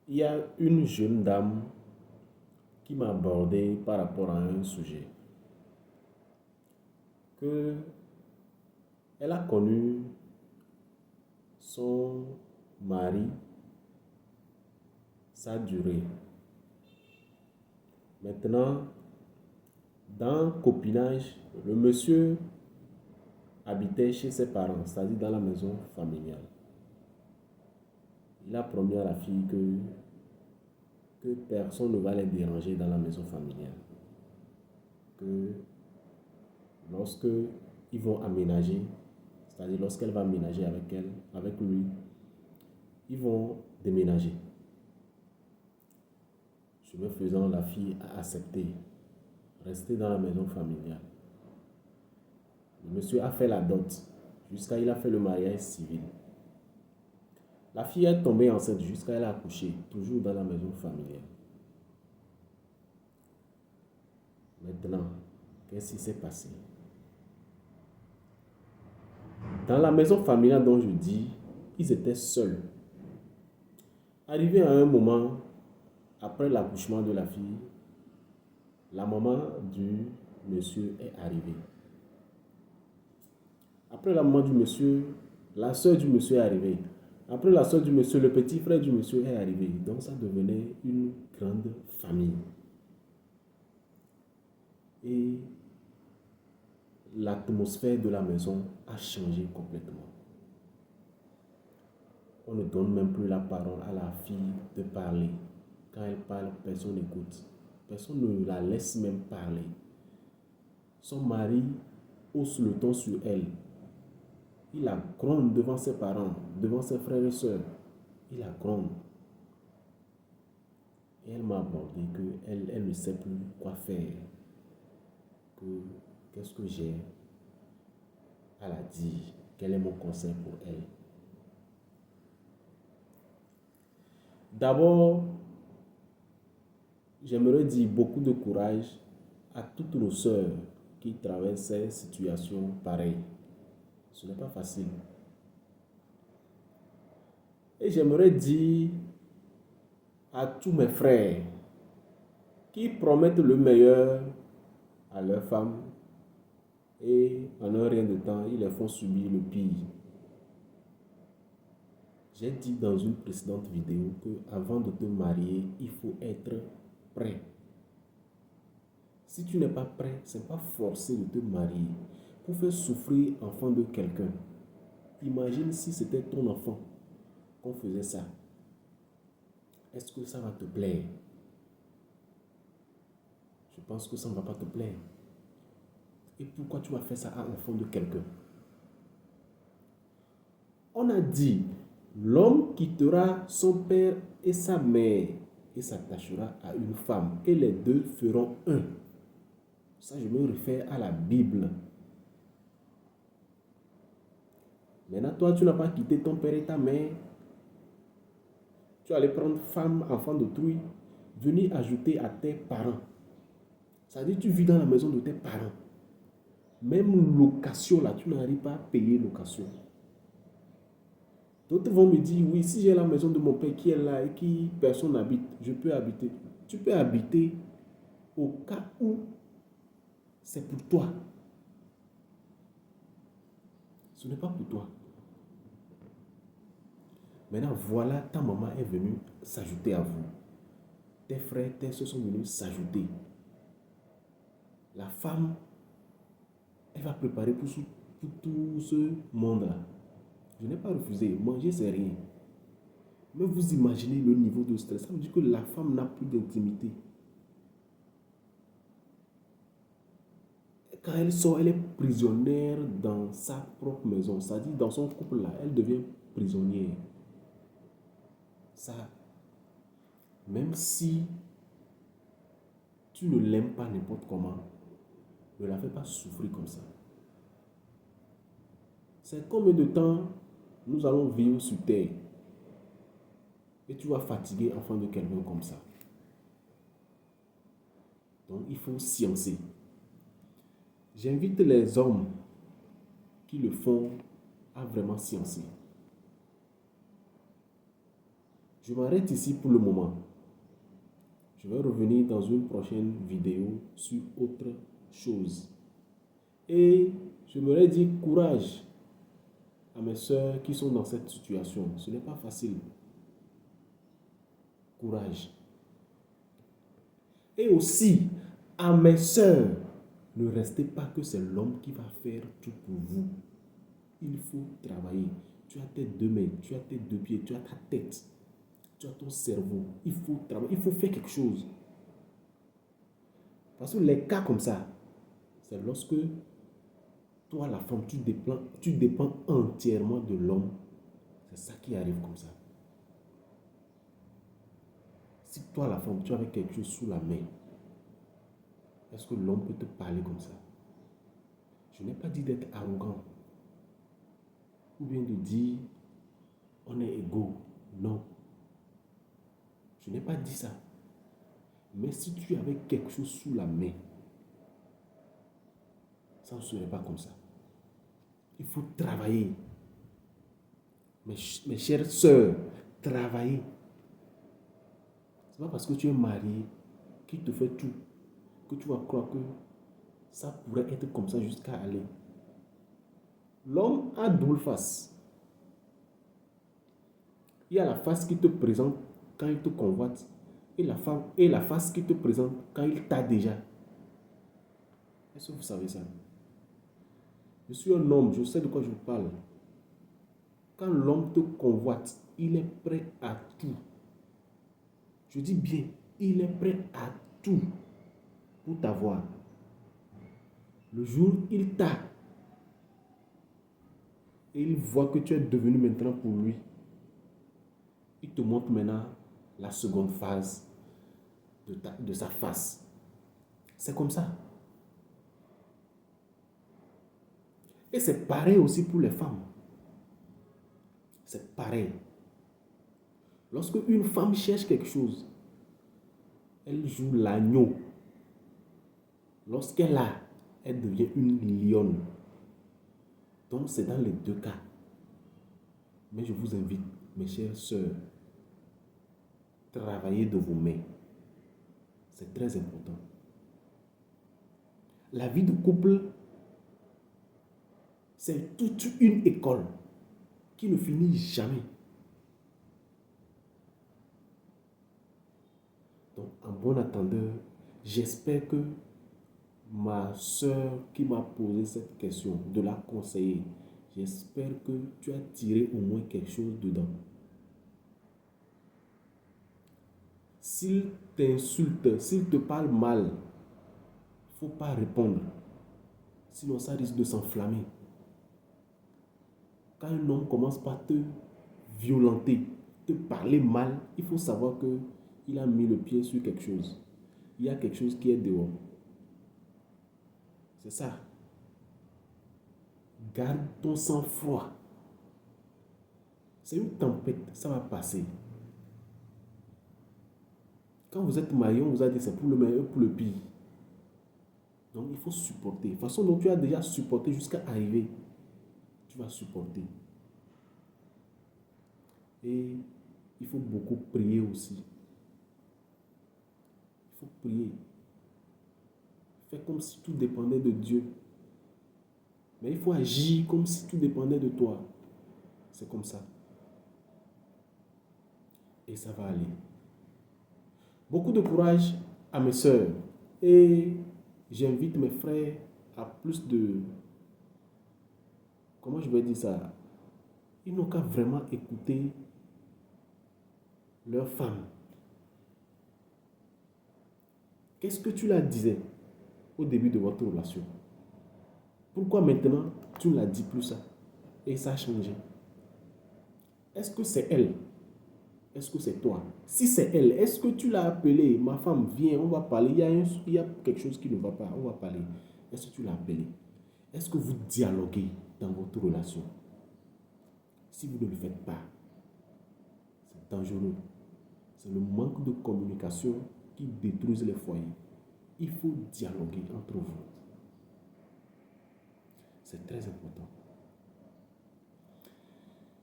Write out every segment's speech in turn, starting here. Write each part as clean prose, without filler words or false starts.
Il y a une jeune dame qui m'a abordé par rapport à un sujet que elle a connu son mari, ça a duré. Maintenant, dans copinage, le monsieur habitait chez ses parents, c'est-à-dire dans la maison familiale. Il a promis à la fille que personne ne va les déranger dans la maison familiale. Que lorsque ils vont aménager, c'est-à-dire lorsqu'elle va aménager avec lui, ils vont déménager. Chemin faisant, la fille a accepté, rester dans la maison familiale. Le monsieur a fait la dot, jusqu'à il a fait le mariage civil. La fille est tombée enceinte jusqu'à elle a accouché, toujours dans la maison familiale. Maintenant, qu'est-ce qui s'est passé? Dans la maison familiale dont je dis, ils étaient seuls. Arrivé à un moment, après l'accouchement de la fille, la maman du monsieur est arrivée. Après la maman du monsieur, la soeur du monsieur est arrivée. Après la soeur du monsieur, le petit frère du monsieur est arrivé. Donc ça devenait une grande famille. Et l'atmosphère de la maison a changé complètement. On ne donne même plus la parole à la fille de parler. Quand elle parle, personne n'écoute. Personne ne la laisse même parler. Son mari hausse le ton sur elle. Il la gronde devant ses parents, devant ses frères et sœurs. Il la gronde. Et elle m'a abordé qu'elle ne sait plus quoi faire. Qu'est-ce que j'ai à la dire? Quel est mon conseil pour elle? D'abord, j'aimerais dire beaucoup de courage à toutes nos sœurs qui traversent ces situations pareilles. Ce n'est pas facile. Et j'aimerais dire à tous mes frères qui promettent le meilleur à leurs femmes et en un rien de temps, ils les font subir le pire. J'ai dit dans une précédente vidéo qu'avant de te marier, il faut être prêt. Si tu n'es pas prêt, ce n'est pas forcé de te marier pour faire souffrir l'enfant de quelqu'un. Imagine si c'était ton enfant qu'on faisait ça. Est-ce que ça va te plaire? Je pense que ça ne va pas te plaire. Et pourquoi tu vas faire ça à l'enfant de quelqu'un? On a dit, l'homme quittera son père et sa mère et s'attachera à une femme et les deux feront un. Ça, je me réfère à la Bible. Maintenant, toi, tu n'as pas quitté ton père et ta mère. Tu allais prendre femme, enfant d'autrui, venir ajouter à tes parents. Ça veut dire que tu vis dans la maison de tes parents. Même location, là, tu n'arrives pas à payer location. D'autres vont me dire, oui, si j'ai la maison de mon père qui est là et qui personne n'habite, je peux habiter. Tu peux habiter au cas où c'est pour toi. Ce n'est pas pour toi. Maintenant, voilà, ta maman est venue s'ajouter à vous. Tes frères, tes soeurs sont venus s'ajouter. La femme, elle va préparer pour tout ce monde-là. Je n'ai pas refusé. Manger, c'est rien. Mais vous imaginez le niveau de stress. Ça veut dire que la femme n'a plus d'intimité. Quand elle sort, elle est prisonnière dans sa propre maison. C'est-à-dire dans son couple-là, elle devient prisonnière. Ça, même si tu ne l'aimes pas n'importe comment, ne la fais pas souffrir comme ça. C'est combien de temps nous allons vivre sur terre et tu vas fatiguer enfant de quelqu'un comme ça. Donc il faut sciencer. J'invite les hommes qui le font à vraiment sciencer. Je m'arrête ici pour le moment. Je vais revenir dans une prochaine vidéo sur autre chose. Et je me dire courage à mes soeurs qui sont dans cette situation. Ce n'est pas facile. Courage. Et aussi, à mes soeurs, ne restez pas que c'est l'homme qui va faire tout pour vous. Il faut travailler. Tu as tes deux mains, tu as tes deux pieds, tu as ta tête, tu as ton cerveau. Il faut travailler, il faut faire quelque chose. Parce que les cas comme ça, c'est lorsque toi, la femme, tu dépends entièrement de l'homme. C'est ça qui arrive comme ça. Si toi, la femme, tu avais quelque chose sous la main, est-ce que l'homme peut te parler comme ça? Je n'ai pas dit d'être arrogant. Ou bien de dire, on est égaux. Non. Je n'ai pas dit ça. Mais si tu avais quelque chose sous la main, ça ne serait pas comme ça. Il faut travailler. Mes chères sœurs, travailler. Ce n'est pas parce que tu es marié, qu'il te fait tout, que tu vas croire que ça pourrait être comme ça jusqu'à aller. L'homme a double face. Il y a la face qui te présente quand il te convoite et la face qui te présente quand il t'a déjà. Est-ce que vous savez ça? Je suis un homme, je sais de quoi je vous parle. Quand l'homme te convoite, il est prêt à tout. Je dis bien, il est prêt à tout pour t'avoir. Le jour où il t'a et il voit que tu es devenu maintenant pour lui, il te montre maintenant la seconde phase de sa face. C'est comme ça. Et c'est pareil aussi pour les femmes. C'est pareil. Lorsque une femme cherche quelque chose, elle joue l'agneau. Lorsqu'elle a, elle devient une lionne. Donc c'est dans les deux cas. Mais je vous invite, mes chères sœurs, travaillez de vos mains. C'est très important. La vie de couple, c'est toute une école qui ne finit jamais. Donc, en bon attendeur, j'espère que ma soeur qui m'a posé cette question, de la conseiller, j'espère que tu as tiré au moins quelque chose dedans. S'il t'insulte, s'il te parle mal, il ne faut pas répondre. Sinon, ça risque de s'enflammer. Quand un homme commence par te violenter, te parler mal, il faut savoir qu'il a mis le pied sur quelque chose. Il y a quelque chose qui est dehors. C'est ça. Garde ton sang-froid. C'est une tempête, ça va passer. Quand vous êtes marié, on vous a dit c'est pour le meilleur, pour le pire. Donc il faut supporter. De toute façon, donc tu as déjà supporté jusqu'à arriver. Tu vas supporter. Et il faut beaucoup prier aussi. Il faut prier. Fais comme si tout dépendait de Dieu. Mais il faut agir comme si tout dépendait de toi. C'est comme ça. Et ça va aller. Beaucoup de courage à mes soeurs. Et j'invite mes frères à plus de... Comment je vais dire ça? Ils n'ont qu'à vraiment écouter leur femme. Qu'est-ce que tu la disais au début de votre relation? Pourquoi maintenant tu ne la dis plus ça? Et ça a changé. Est-ce que c'est elle? Est-ce que c'est toi? Si c'est elle, est-ce que tu l'as appelée? Ma femme, viens, on va parler. Il y a quelque chose qui ne va pas. On va parler. Est-ce que tu l'as appelée? Est-ce que vous dialoguez dans votre relation? Si vous ne le faites pas, c'est dangereux. C'est le manque de communication qui détruit les foyers. Il faut dialoguer entre vous. C'est très important.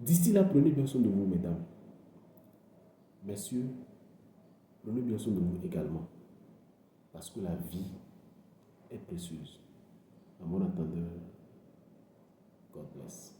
D'ici là, prenez bien soin de vous, mesdames. Messieurs, prenez bien soin de vous également, parce que la vie est précieuse. À mon entendeur, God bless.